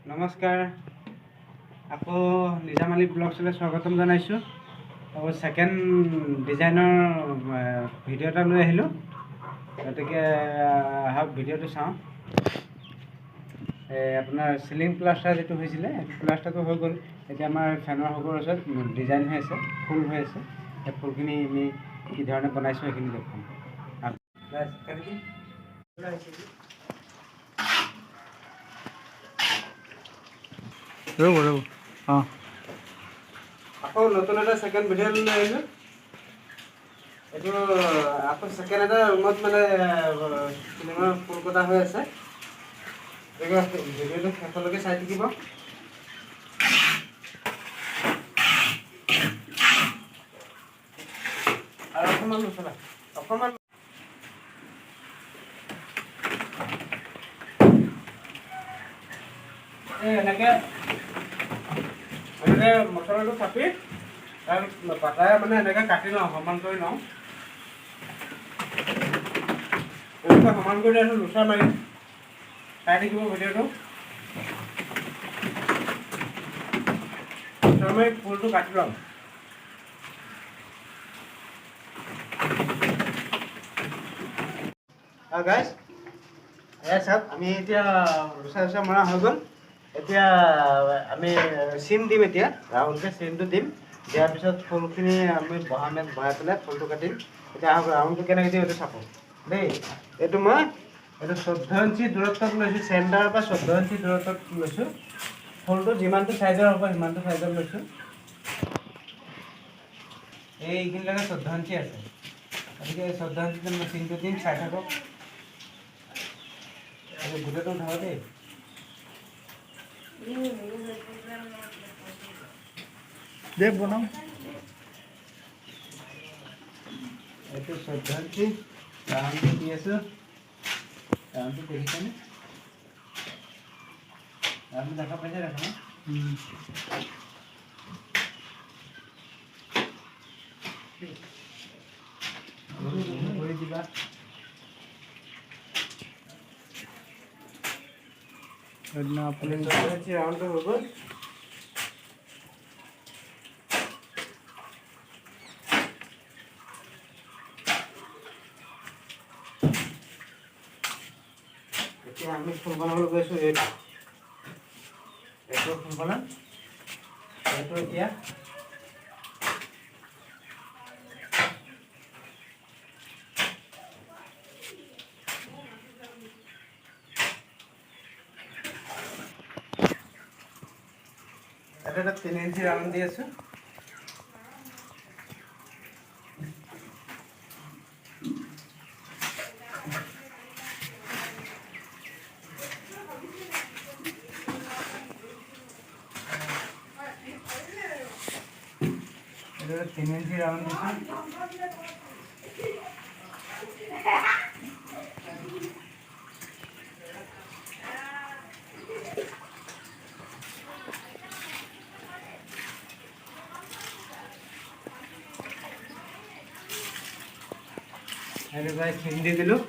নমস্কাৰ, আকৌ নিজামালী ব্লগছলৈ স্বাগতম জনাইছোঁ। আকৌ ছেকেণ্ড ডিজাইনৰ ভিডিঅ' এটা লৈ আহিলোঁ, গতিকে আহক ভিডিঅ'টো চাওঁ। আপোনাৰ চিলিং প্লাষ্টাৰ যিটো হৈছিলে, সেইটো প্লাষ্টাৰটো হৈ গ'ল। এতিয়া আমাৰ ফেনৰ সবৰ ওচৰত ডিজাইন হৈ আছে, ফুল হৈ আছে। সেই ফুলখিনি আমি কি ধৰণে বনাইছোঁ সেইখিনি দেখুৱাম। ৰ'ব অঁ, আকৌ নতুন এটা ছেকেণ্ড ভিডিঅ' লৈ আহিলোঁ। এইটো আকৌ ছেকেণ্ড এটা ৰুমত মানে চিলিঙৰ ফুল কটা হৈ আছে। গতিকে ভিডিঅ'টো শেষলৈকে চাই থাকিব। আৰু অকণমান মছলা, অকণমান এনেকৈ মছলাটো কাটি তাৰ পাতাৰে মানে এনেকৈ কাটি লওঁ, সমান কৰি লওঁ। এনেকৈ সমান কৰি দিয়াটো লোচা মাৰিম, চাই থাকিব ভিডিঅ'টো। লোচা মাৰি ফুলটো কাটি লওঁ। গাইজ, চাওক, আমি এতিয়া লোচা মৰা হৈ গ'ল। এতিয়া আমি চিম দিম, এতিয়া ৰাউণ্ডকৈ চিমটো দিম। দিয়াৰ পিছত ফুলখিনি আমি বহাই পেলাই ফুলটো কাটিম। এতিয়া আহক, ৰাউণ্ডটো কেনেকৈ দিম এইটো চাব দেই। এইটো 14 ইঞ্চি দূৰত্বত লৈছোঁ, চেণ্টাৰৰ পৰা 14 ইঞ্চি দূৰত্বত লৈছোঁ। ফুলটো যিমানটো চাইজৰ হ'ব সিমানটো চাইজত লৈছোঁ। এইখিনিলৈকে 14 ইঞ্চি আছে, গতিকে 14 ইঞ্চিত মই চিমটো দিম, চাই থাকক। গোটেইটো ধৰ দেই। বনাওঁ, এইটো 14 ইঞ্চি ৰাউণ্ডটো দি আছোঁ। ৰাউণ্ডটো দেখিছেনে? ৰাউণ্ডটো দেখা পাইছে দেখোন। কৰি দিবা। ৰাউণ্ডটো হৈ গ'ল। এতিয়া আমি ফুল বনাবলৈ গৈছোঁ। এইটো ফুল বনাম। এইটো এতিয়া এটা 3 ইঞ্চি ৰাউণ্ড দি আছোঁ। এটা 3 ইঞ্চি ৰাউণ্ড দিছোঁ। এনেকৈ চিম দি দিলোঁ।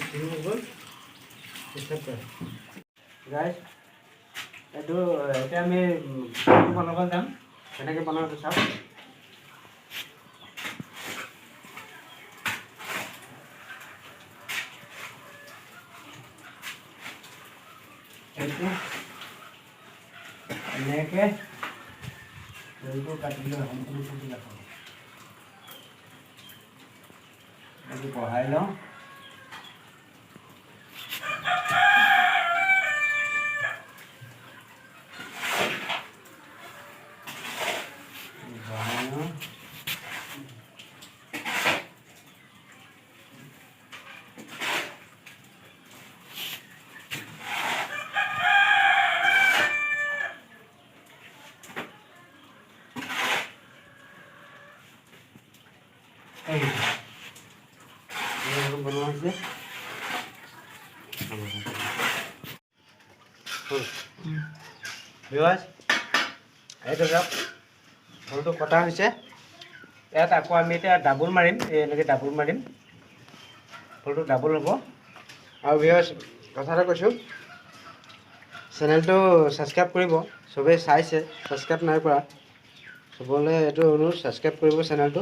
চিম হৈ গ'ল। গাইজ, এইটো এতিয়া আমি বনাব যাম। কেনেকৈ বনাওঁ চাওক। এইটো এনেকৈ ফুলটো কাটি লৈ সম্পূৰ্ণ ফুলটো ৰাখোঁ। এইটো বহাই লওঁ। বনোৱা হৈছে। এইটো চাওক, ফুলটো কটা হৈছে। ইয়াত আকৌ আমি এতিয়া ডাবুল মাৰিম, এনেকৈ ডাবুল মাৰিম, ফুলটো ডাবুল হ'ব। আৰু ভিউৱাৰ্ছ, কথা এটা কৈছোঁ, চেনেলটো ছাবস্ক্ৰাইব কৰিব। চবেই চাইছে, ছাবস্ক্ৰাইব নাই কৰা। চবলৈ এইটো অনুৰোধ, ছাবস্ক্ৰাইব কৰিব চেনেলটো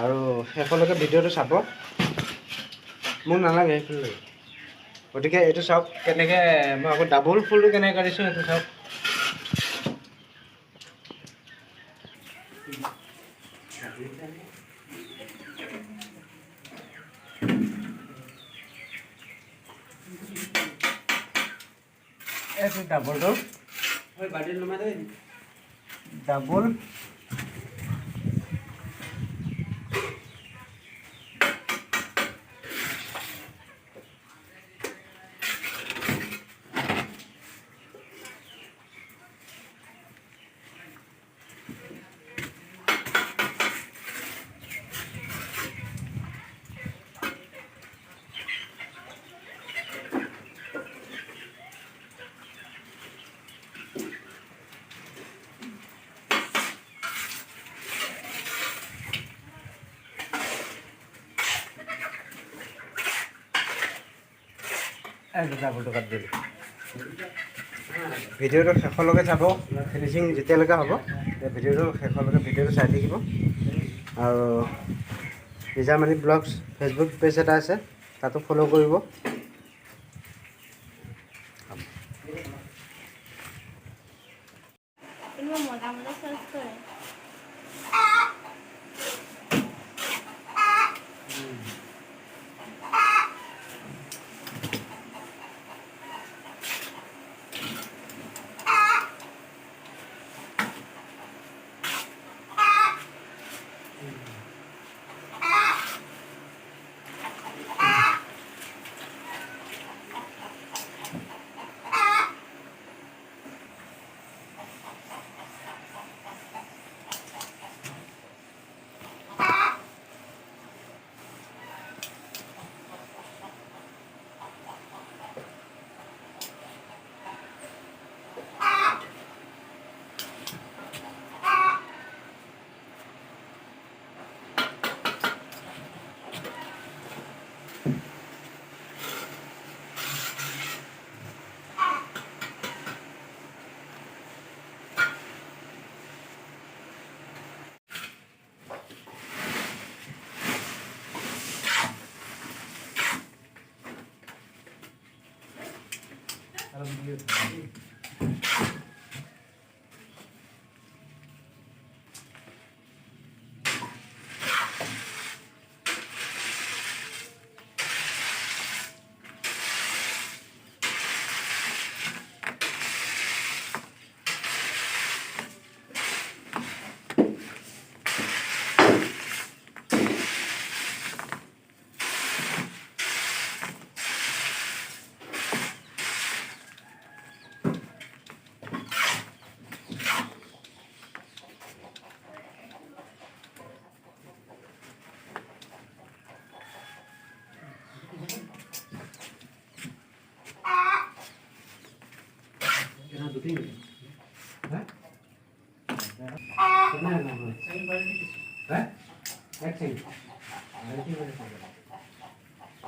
আৰু শেষলৈকে ভিডিঅ'টো চাব। মোক নালাগে, সেইখিনি লাগে। গতিকে এইটো চাওক কেনেকৈ মই আকৌ ডাবল ফুলটো কেনেকৈ কাটিছোঁ সেইটো চাওক। এইটো ডাবলটো ডাবল ডাবলটো কাটি দিলোঁ। ভিডিঅ'টো শেষলৈকে চাব, ফিনিচিং যেতিয়ালৈকে হ'ব ভিডিঅ'টো শেষলৈকে ভিডিঅ'টো চাই থাকিব। আৰু নিজামণি ব্লগছ ফেচবুক পেজ এটা আছে, তাতো ফ'ল' কৰিব।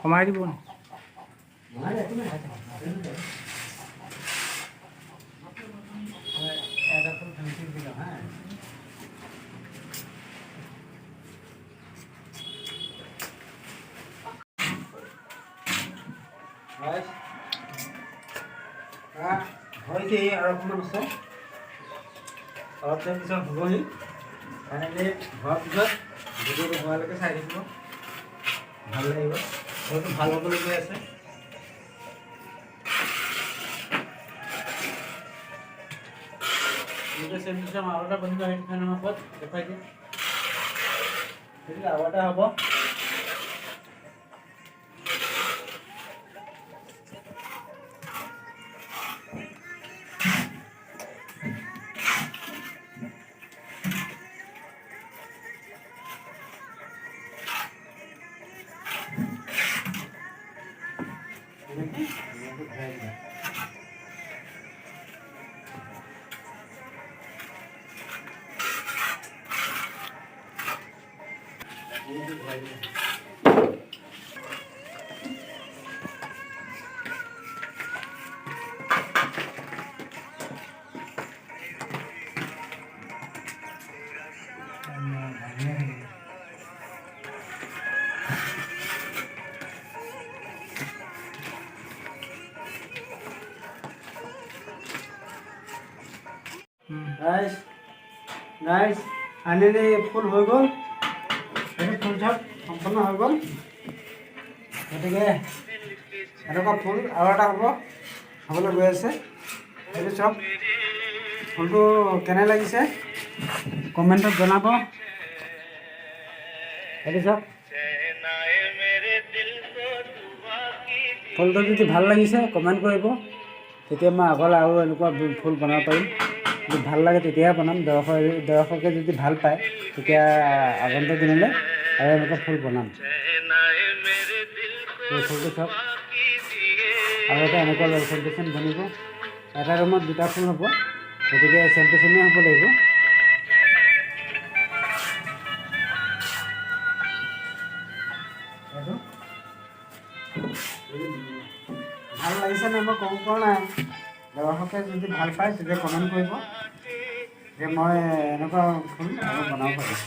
কমাই দিব নি? হৈছে আৰু অকণমান আছে, অলপ টাইম পিছত হ'বহি। ফাইনেলি হোৱাৰ পিছত ভিডিঅ'টো হোৱালৈকে চাই থাকিব, ভাল লাগিব। হয়তো ভাল হ'বলৈ গৈ আছে। চেম টু চেম আৰু এটা বন্ধু আহি থাকে নহয়, ক'ত দেখুৱাই দিয়ে সেইটো আৰু এটা হ'ব। গাইছ গাইছ ফাইনেলি ফুল হৈ গ'ল। এইটো ফুল চাপ সম্পূৰ্ণ হৈ গ'ল। গতিকে এনেকুৱা ফুল আৰু এটা হ'বলৈ গৈ আছে। এইটো চাওক ফুলটো কেনে লাগিছে কমেণ্টত জনাব। এইটো চাওক ফুলটো যদি ভাল লাগিছে কমেণ্ট কৰিব, তেতিয়া মই আগলৈ আৰু এনেকুৱা ফুল বনাব পাৰিম। যদি ভাল লাগে তেতিয়াহে বনাম। দৰ্শকে যদি ভাল পায় তেতিয়া আগন্তুক দিনলৈ আৰু এনেকুৱা ফুল বনাম। এই ফুলটো চাওক আৰু এটা এনেকুৱা চেণ্টেশ্যন বনিব। এটা ৰুমত দুটা ফুল হ'ব, গতিকে চেণ্টেশ্যনেই হ'ব লাগিব। ভাল লাগিছে নে মই ক'ব পৰা নাই। দৰ্শকে যদি ভাল পায় তেতিয়া কমেণ্ট কৰিব যে মই এনেকুৱা ফুল আৰু বনাব পাৰিম।